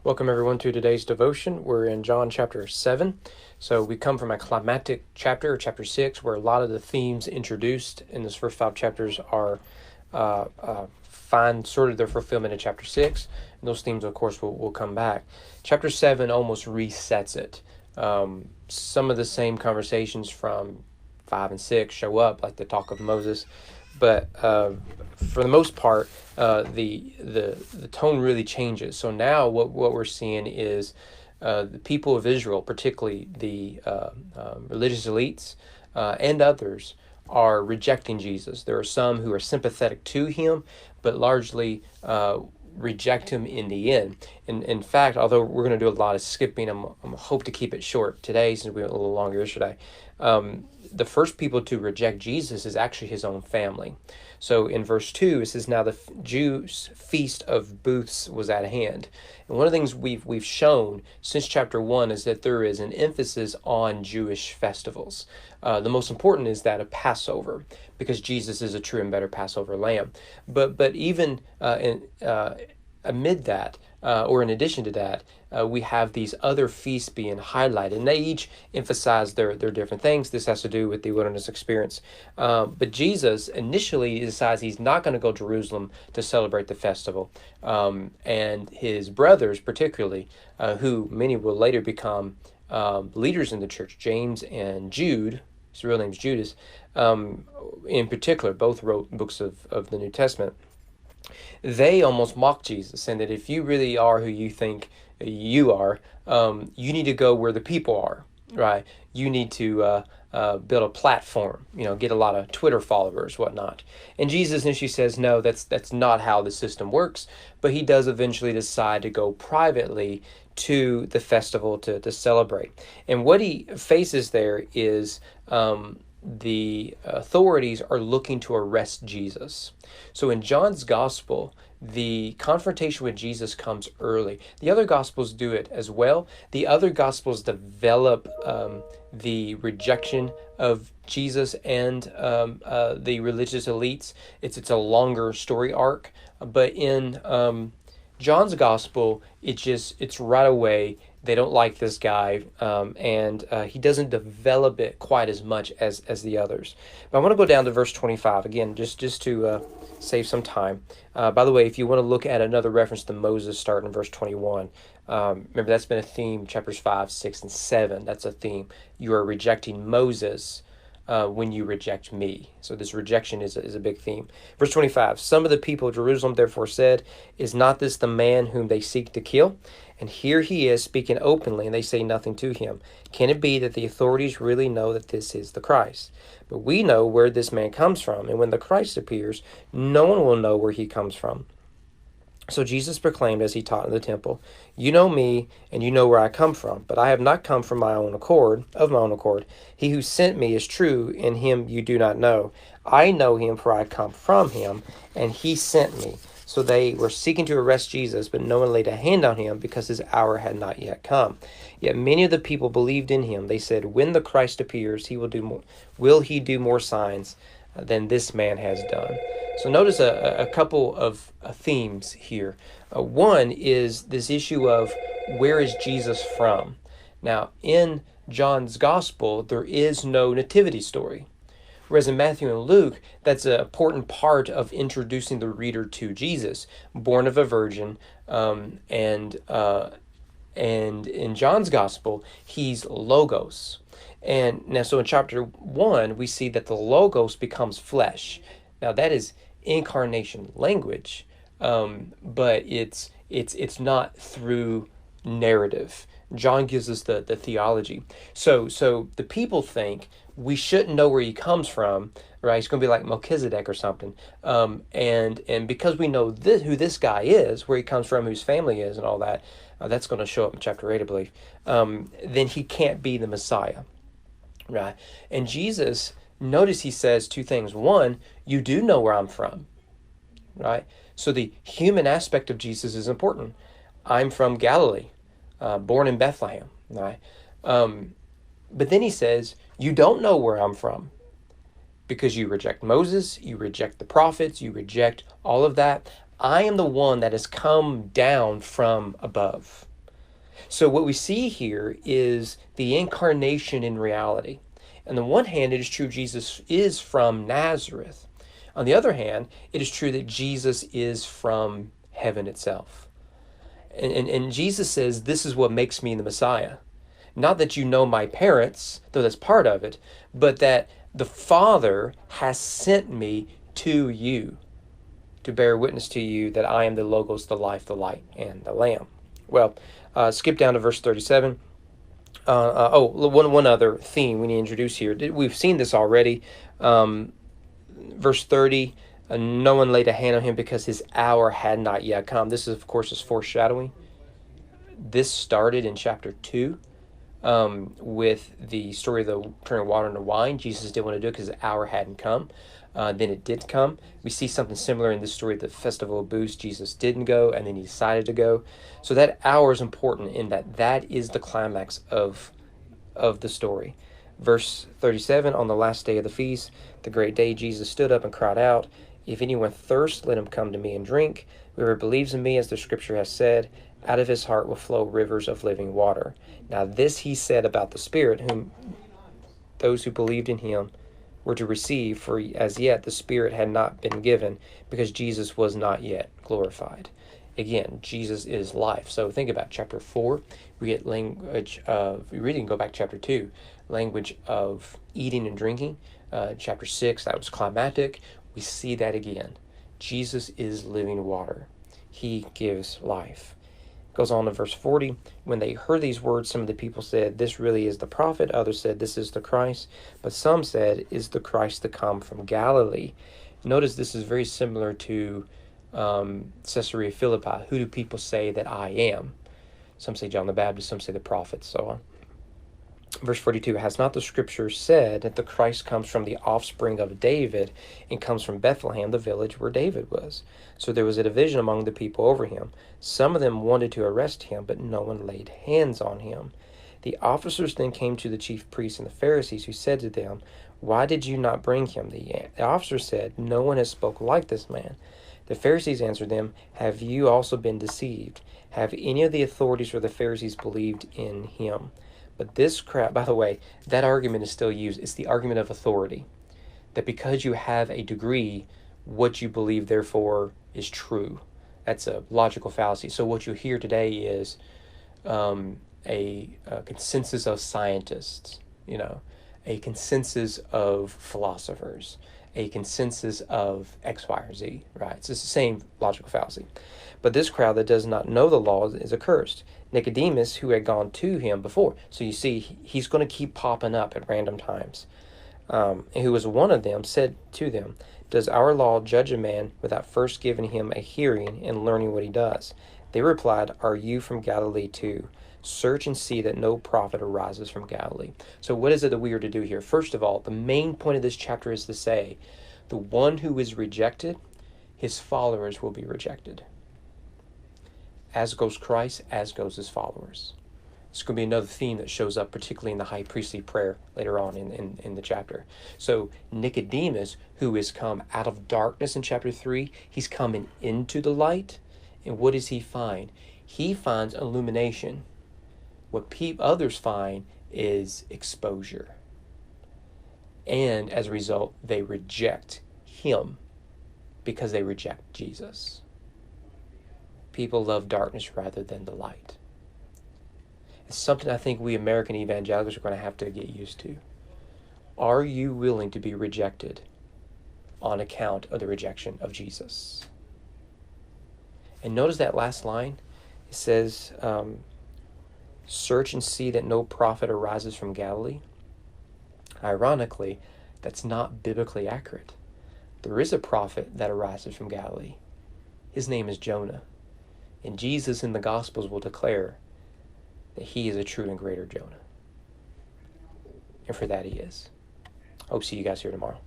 Welcome everyone to today's devotion. We're in John chapter 7. So we come from a climactic chapter, chapter 6, where a lot of the themes introduced in this first 5 chapters are find sort of their fulfillment in chapter 6. And those themes, of course, will come back. Chapter 7 almost resets it. Some of the same conversations from 5 and 6 show up, like the talk of Moses. But for the most part, the tone really changes. So now what we're seeing is the people of Israel, particularly the religious elites and others, are rejecting Jesus. There are some who are sympathetic to him, but largely reject him in the end. And in fact, although we're going to do a lot of skipping, I'm hope to keep it short today since we went a little longer yesterday. The first people to reject Jesus is actually his own family. So in verse 2, it says, "Now the Jews' feast of booths was at hand." And one of the things we've shown since chapter 1 is that there is an emphasis on Jewish festivals. The most important is that of Passover, because Jesus is a true and better Passover lamb. But even amid that, or in addition to that, we have these other feasts being highlighted, and they each emphasize their different things. This has to do with the wilderness experience. But Jesus initially decides he's not going to go to Jerusalem to celebrate the festival. And his brothers, particularly, who many will later become leaders in the church, James and Jude, his real name's Judas, in particular, both wrote books of the New Testament. They almost mock Jesus, saying that if you really are who you think you are, you need to go where the people are, right? You need to build a platform, get a lot of Twitter followers, whatnot. And Jesus initially says, no, that's not how the system works. But he does eventually decide to go privately to the festival to celebrate. And what he faces there is the authorities are looking to arrest Jesus. So in John's gospel, the confrontation with Jesus comes early. The other gospels do it as well. The other gospels develop the rejection of Jesus and the religious elites. It's a longer story arc. But in John's gospel, it's right away. They don't like this guy, and he doesn't develop it quite as much as the others. But I want to go down to verse 25 again, just to save some time. By the way, if you want to look at another reference to Moses, start in verse 21. Remember, that's been a theme, chapters 5, 6, and 7. That's a theme. You are rejecting Moses when you reject me. So this rejection is a big theme. Verse 25, "Some of the people of Jerusalem therefore said, 'Is not this the man whom they seek to kill? And here he is speaking openly, and they say nothing to him. Can it be that the authorities really know that this is the Christ? But we know where this man comes from, and when the Christ appears, no one will know where he comes from.' So Jesus proclaimed as he taught in the temple, 'You know me, and you know where I come from, but I have not come from my own accord, of my own accord. He who sent me is true, and him you do not know. I know him, for I come from him, and he sent me.' So they were seeking to arrest Jesus, but no one laid a hand on him, because his hour had not yet come. Yet many of the people believed in him. They said, 'When the Christ appears, will he do more signs than this man has done?'" So notice a couple of themes here. One is this issue of where is Jesus from? Now, in John's gospel, there is no nativity story. Whereas in Matthew and Luke, that's an important part of introducing the reader to Jesus, born of a virgin, and in John's gospel, he's Logos. And now, so in chapter 1, we see that the Logos becomes flesh. Now, that is incarnation language, but it's not through narrative. John gives us the theology. So the people think we shouldn't know where he comes from, right? He's going to be like Melchizedek or something. And because we know who this guy is, where he comes from, whose family is, and all that, that's going to show up in chapter 8, I believe. Then he can't be the Messiah, right? And Jesus, notice he says two things. One, you do know where I'm from, right? So the human aspect of Jesus is important. I'm from Galilee, born in Bethlehem, right? But then he says, you don't know where I'm from because you reject Moses, you reject the prophets, you reject all of that. I am the one that has come down from above. So what we see here is the incarnation in reality. On the one hand, it is true Jesus is from Nazareth. On the other hand, it is true that Jesus is from heaven itself. And Jesus says, this is what makes me the Messiah. Not that you know my parents, though that's part of it, but that the Father has sent me to you to bear witness to you that I am the Logos, the life, the light, and the Lamb. Well, skip down to verse 37. One other theme we need to introduce here. We've seen this already. Verse 30, no one laid a hand on him because his hour had not yet come. This, of course, is foreshadowing. This started in chapter 2 with the story of the turning water into wine. Jesus didn't want to do it because the hour hadn't come. Then it did come. We see something similar in this story at the Festival of Booths. Jesus didn't go, and then he decided to go. So that hour is important in that is the climax of the story. Verse 37, on the last day of the feast, the great day, Jesus stood up and cried out, if anyone thirsts, let him come to me and drink. Whoever believes in me, as the scripture has said, out of his heart will flow rivers of living water. Now this he said about the Spirit, whom those who believed in him were to receive, for as yet the Spirit had not been given, because Jesus was not yet glorified. Again, Jesus is life. So think about chapter 4. We get language of, we really can go back to chapter 2, language of eating and drinking. Chapter 6, that was climactic. We see that again. Jesus is living water. He gives life. Goes on to verse 40. When they heard these words, some of the people said, this really is the prophet. Others said, this is the Christ. But some said, is the Christ to come from Galilee? Notice this is very similar to Caesarea Philippi. Who do people say that I am? Some say John the Baptist, some say the prophet, so on. Verse 42, has not the scripture said that the Christ comes from the offspring of David and comes from Bethlehem, the village where David was? So there was a division among the people over him. Some of them wanted to arrest him, but no one laid hands on him. The officers then came to the chief priests and the Pharisees, who said to them, why did you not bring him? The officers said, no one has spoken like this man. The Pharisees answered them, have you also been deceived? Have any of the authorities or the Pharisees believed in him? But this crowd, by the way, that argument is still used. It's the argument of authority. That because you have a degree, what you believe, therefore, is true. That's a logical fallacy. So what you hear today is a consensus of scientists, a consensus of philosophers, a consensus of X, Y, or Z, right? It's the same logical fallacy. But this crowd that does not know the law is accursed. Nicodemus, who had gone to him before. So you see, he's going to keep popping up at random times. Who was one of them, said to them, does our law judge a man without first giving him a hearing and learning what he does? They replied, are you from Galilee too? Search and see that no prophet arises from Galilee. So what is it that we are to do here? First of all, the main point of this chapter is to say, the one who is rejected, his followers will be rejected. As goes Christ, as goes his followers. It's going to be another theme that shows up particularly in the high priestly prayer later on in the chapter. So Nicodemus, who has come out of darkness in chapter 3, he's coming into the light. And what does he find? He finds illumination. What others find is exposure. And as a result, they reject him because they reject Jesus. People love darkness rather than the light. It's something I think we American evangelicals are going to have to get used to. Are you willing to be rejected on account of the rejection of Jesus? And notice that last line. It says, search and see that no prophet arises from Galilee. Ironically, that's not biblically accurate. There is a prophet that arises from Galilee. His name is Jonah. And Jesus in the Gospels will declare that he is a true and greater Jonah. And for that he is. Hope to see you guys here tomorrow.